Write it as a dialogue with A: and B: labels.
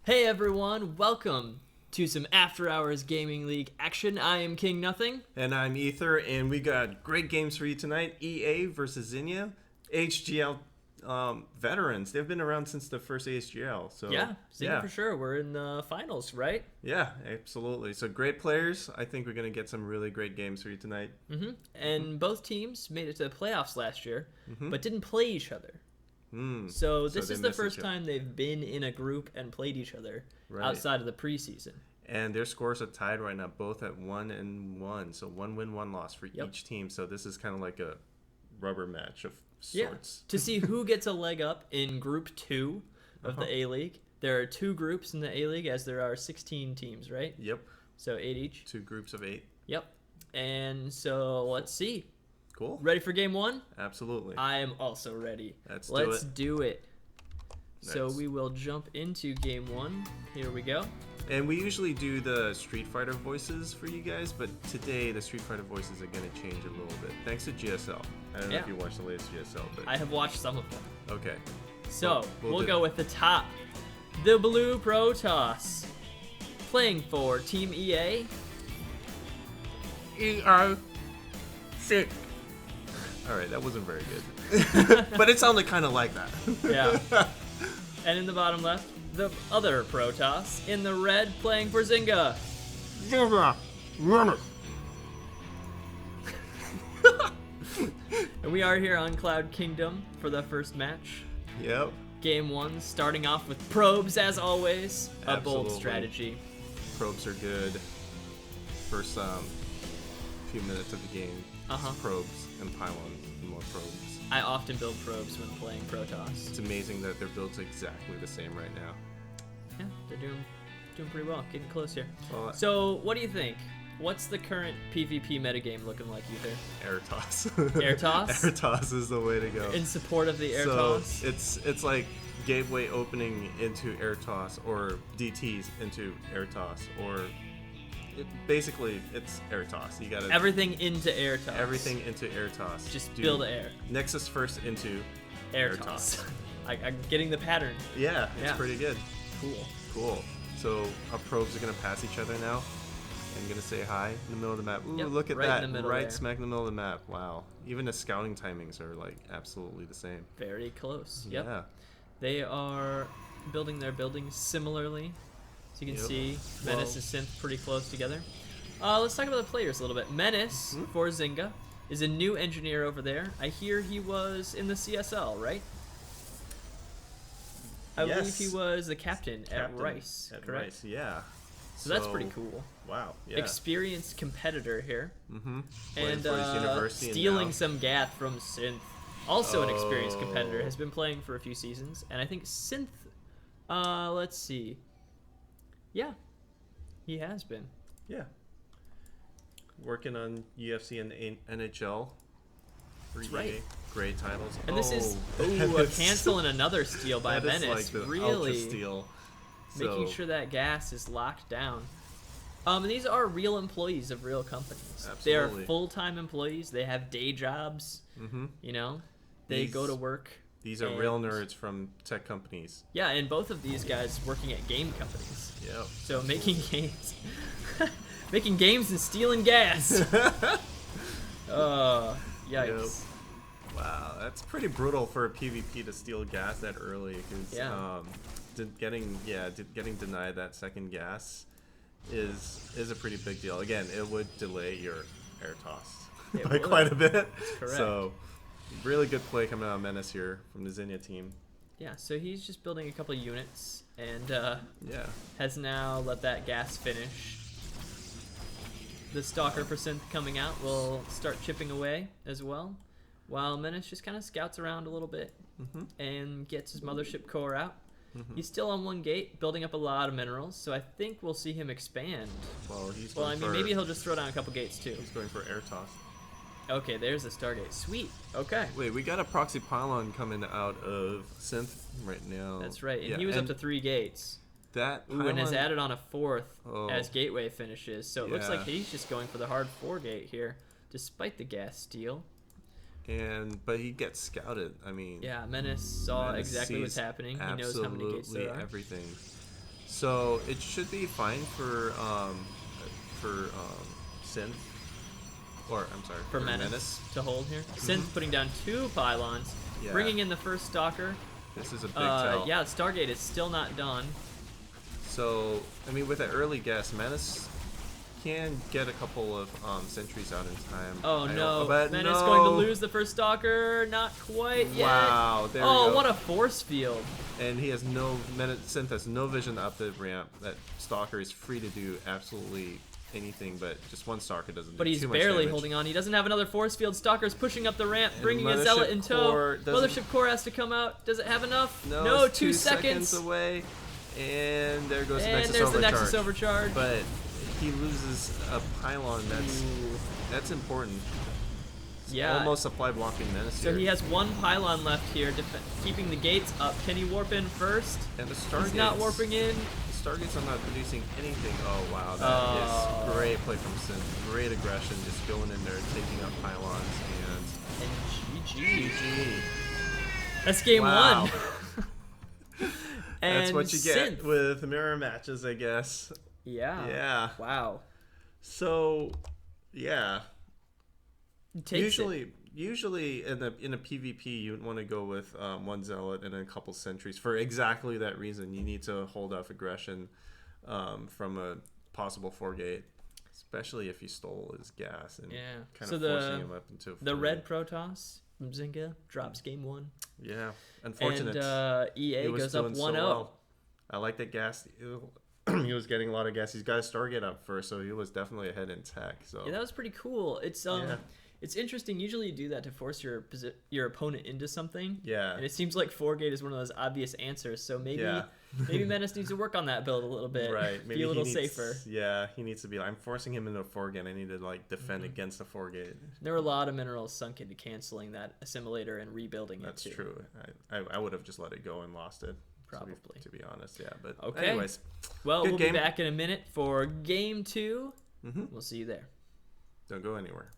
A: Hey everyone, welcome to some After Hours Gaming League action. I am KingNothing.
B: And I'm Ether, and we got great games for you tonight. EA versus Zynga. AHGL veterans. They've been around since the first AHGL. So
A: Yeah, Zynga for sure. We're in the finals, right?
B: Yeah, absolutely. So great players. I think we're going to get some really great games for you tonight.
A: And both teams made it to the playoffs last year, but didn't play each other. So this is the first time they've been in a group and played each other outside of the preseason.
B: And their scores are tied right now, both at 1-1. So 1 win, 1 loss for each team. So this is kind of like a rubber match of sorts.
A: To see who gets a leg up in Group 2 of the A-League. There are 2 groups in the A-League, as there are 16 teams, right?
B: Yep.
A: So 8 each.
B: 2 groups of 8.
A: Yep. And so let's see.
B: Cool.
A: Ready for game 1?
B: Absolutely.
A: I am also ready.
B: Let's
A: do it. So we will jump into game 1. Here we go.
B: And we usually do the Street Fighter voices for you guys, but today the Street Fighter voices are going to change a little bit. Thanks to GSL. I don't know if you watched the latest GSL, but
A: I have watched some of them.
B: Okay.
A: So we'll go with the top. The Blue Protoss. Playing for Team EA.
B: EA. Sick. All right, that wasn't very good. But it sounded kind of like that.
A: Yeah. And in the bottom left, the other Protoss in the red playing for Zynga.
B: Zynga, run it.
A: And we are here on Cloud Kingdom for the first match.
B: Yep.
A: Game 1 starting off with probes as always. A bold strategy.
B: Probes are good. First few minutes of the game. Probes and pylons and more probes.
A: I often build probes when playing Protoss.
B: It's amazing that they're built exactly the same right now.
A: Yeah, they're doing pretty well. Getting close here.
B: Well,
A: so, what do you think? What's the current PvP metagame looking like, Ether?
B: Air toss.
A: Air toss?
B: Air toss is the way to go.
A: In support of the air toss?
B: It's like gateway opening into air toss, or DTs into air toss, or basically it's air toss. You gotta
A: everything into air toss.
B: Everything into air toss.
A: Just build air.
B: Nexus first into
A: air toss. I'm getting the pattern.
B: Yeah, it's pretty good.
A: Cool.
B: So our probes are gonna pass each other now. I'm gonna say hi in the middle of the map. Ooh, look at that! Right smack in the middle of the map. Wow. Even the scouting timings are like absolutely the same.
A: Very close. Yep.
B: Yeah.
A: They are building their buildings similarly. So you can see Menace and Synth pretty close together. Let's talk about the players a little bit. Menace for Zynga is a new engineer over there. I hear he was in the CSL, right? I believe he was the captain at Rice.
B: At
A: correct?
B: Rice, yeah.
A: So that's pretty cool.
B: Wow. Yeah.
A: Experienced competitor here.
B: And
A: stealing some Gath from Synth. Also an experienced competitor. Has been playing for a few seasons. And I think Synth, let's see. Yeah, he has been.
B: Yeah. Working on UFC and NHL.
A: That's right.
B: Great titles.
A: And this is a cancel and another steal by Menace.
B: Like the
A: really
B: steal.
A: Making sure that gas is locked down. And these are real employees of real companies.
B: Absolutely.
A: They are full-time employees. They have day jobs. You know, they go to work.
B: These are real nerds from tech companies.
A: Yeah, and both of these guys working at game companies.
B: Yeah.
A: So making games. Making games and stealing gas. Yikes.
B: Yep. Wow, that's pretty brutal for a PvP to steal gas that early. Cause, getting denied that second gas is a pretty big deal. Again, it would delay your air toss by quite a bit.
A: That's correct.
B: So, really good play coming out of Menace here from the Zynga team.
A: Yeah, so he's just building a couple of units and has now let that gas finish. The Stalker for Synth coming out will start chipping away as well, while Menace just kind of scouts around a little bit and gets his mothership core out. He's still on one gate, building up a lot of minerals, so I think we'll see him expand.
B: Well,
A: I mean, maybe he'll just throw down a couple gates too.
B: He's going for air toss.
A: Okay, there's the Stargate. Sweet. Okay.
B: Wait, we got a proxy pylon coming out of Synth right now.
A: That's right, and he was up to 3 gates.
B: That pylon...
A: and has added on a 4th as gateway finishes, so it looks like he's just going for the hard 4 gate here, despite the gas steal.
B: But he gets scouted. I mean,
A: yeah, Menace saw exactly what's happening. He knows how many gates there are.
B: Everything. So it should be fine for Synth, or I'm sorry,
A: for Menace to hold here. Synth putting down 2 pylons, bringing in the first Stalker.
B: This is a big tell.
A: Yeah, Stargate is still not done.
B: So I mean, with an early guess, Menace can get a couple of sentries out in time.
A: Oh no, Menace going to lose the first Stalker. Not quite yet.
B: Wow, there we
A: go.
B: go.
A: What a force field.
B: And he has Synth has no vision up the ramp. That Stalker is free to do absolutely anything, but just one Stalker doesn't do
A: But he's
B: too much
A: barely
B: damage.
A: holding on. He doesn't have another force field. Stalker's pushing up the ramp,
B: And
A: bringing a Zealot in tow.
B: doesn't-
A: Mothership Core has to come out. Does it have enough?
B: No, it's
A: 2
B: 2
A: seconds.
B: away. And there goes the
A: And
B: Nexus
A: there's the
B: overcharge.
A: Nexus overcharge.
B: But he loses a pylon. That's important.
A: Yeah.
B: Almost supply blocking Menace
A: So
B: here.
A: he has 1 pylon left here, keeping the gates up. Can he warp in first?
B: And the Stargates.
A: He's not warping in.
B: The Stargates are not producing anything. Oh wow, that is great play from Synth. Great aggression, just going in there, taking out pylons,
A: And
B: GG.
A: That's game
B: Wow.
A: 1. And
B: That's what you get
A: Synth.
B: with mirror matches, I guess.
A: Yeah.
B: Yeah.
A: Wow.
B: So, yeah.
A: Takes
B: Usually in a PvP, you want to go with 1 Zealot and a couple sentries for exactly that reason. You need to hold off aggression from a possible 4-gate, especially if you stole his gas and kind of forcing him up into
A: the red Protoss from Zynga drops game 1.
B: Yeah, unfortunate.
A: And EA goes up 1-0.
B: well. I like that gas. He was getting a lot of gas. He's got a Stargate up first, so he was definitely ahead in tech. So
A: yeah, that was pretty cool. It's interesting. Usually you do that to force your opponent into something.
B: Yeah.
A: And it seems like 4-gate is one of those obvious answers. So maybe Menace needs to work on that build a little bit.
B: Right. Maybe
A: be a little safer.
B: Yeah, he needs to be. I'm forcing him into a 4-gate. I need to defend against the 4-gate.
A: There were a lot of minerals sunk into canceling that assimilator and rebuilding
B: That's
A: it too.
B: true. I would have just let it go and lost it.
A: Probably.
B: To be honest, yeah. But
A: okay.
B: anyways.
A: Well,
B: good
A: we'll
B: game.
A: be back in a minute for game 2. We'll see you there.
B: Don't go anywhere.